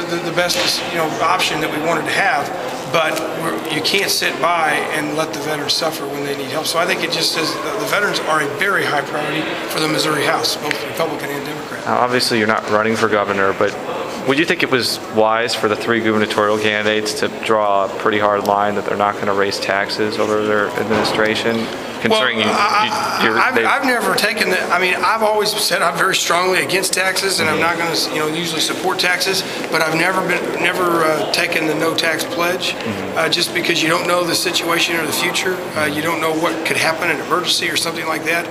the best option that we wanted to have. But you can't sit by and let the veterans suffer when they need help. So I think it just says the veterans are a very high priority for the Missouri House, both Republican and Democrat. Now, obviously, you're not running for governor, but would you think it was wise for the 3 gubernatorial candidates to draw a pretty hard line that they're not going to raise taxes over their administration? Considering I've never taken the. I mean, I've always said I'm very strongly against taxes, and I'm not going to, usually support taxes. But I've never taken the no tax pledge, just because you don't know the situation or the future. You don't know what could happen, an emergency or something like that,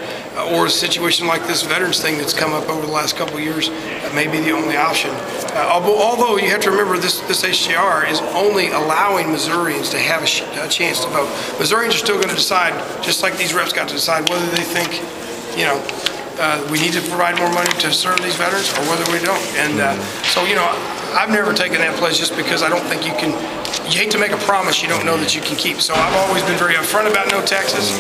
or a situation like this veterans thing that's come up over the last couple of years. That may be the only option. Although you have to remember this HJR is only allowing Missourians to have a chance to vote. Missourians are still going to decide, just like these reps got to decide whether they think, we need to provide more money to serve these veterans or whether we don't. And so, I've never taken that pledge just because I don't think you hate to make a promise you don't know that you can keep. So I've always been very upfront about no taxes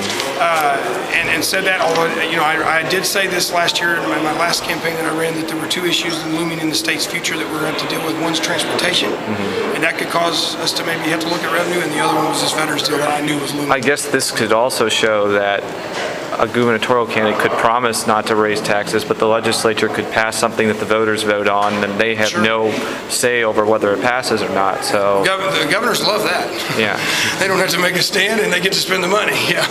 and said that, although, I did say this last year in my last campaign that I ran, that there were 2 issues looming in the state's future that we're going to have to deal with. One's transportation, and that could cause us to maybe have to look at revenue, and the other one was this veterans deal that I knew was looming. I guess this could also show that a gubernatorial candidate could promise not to raise taxes, but the legislature could pass something that the voters vote on, and they have no say over whether it passes or not. So the governors love that. Yeah, they don't have to make a stand, and they get to spend the money. Yeah,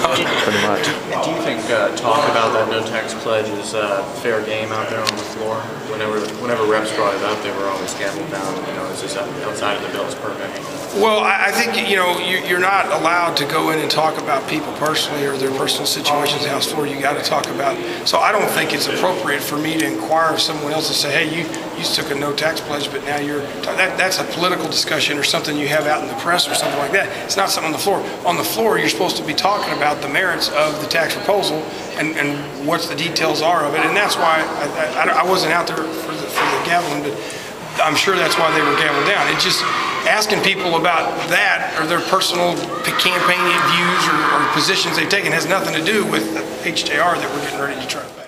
pretty much. Do you think talk about that no tax pledge is fair game out there on the floor? Whenever reps brought it up, they were always gambled down. Is this outside of the bill's purview? Well, I think you're not allowed to go in and talk about people personally or their personal situations on the House floor. You got to talk about. So I don't think it's appropriate for me to inquire of someone else and say, "Hey, you took a no tax pledge, but now you're." That's a political discussion or something you have out in the press or something like that. It's not something on the floor. On the floor, you're supposed to be talking about the merits of the tax proposal and what the details are of it. And that's why I wasn't out there for the gaveling, but I'm sure that's why they were gaveled down. It's just asking people about that or their personal campaign views or positions they've taken has nothing to do with the HJR that we're getting ready to try to pass.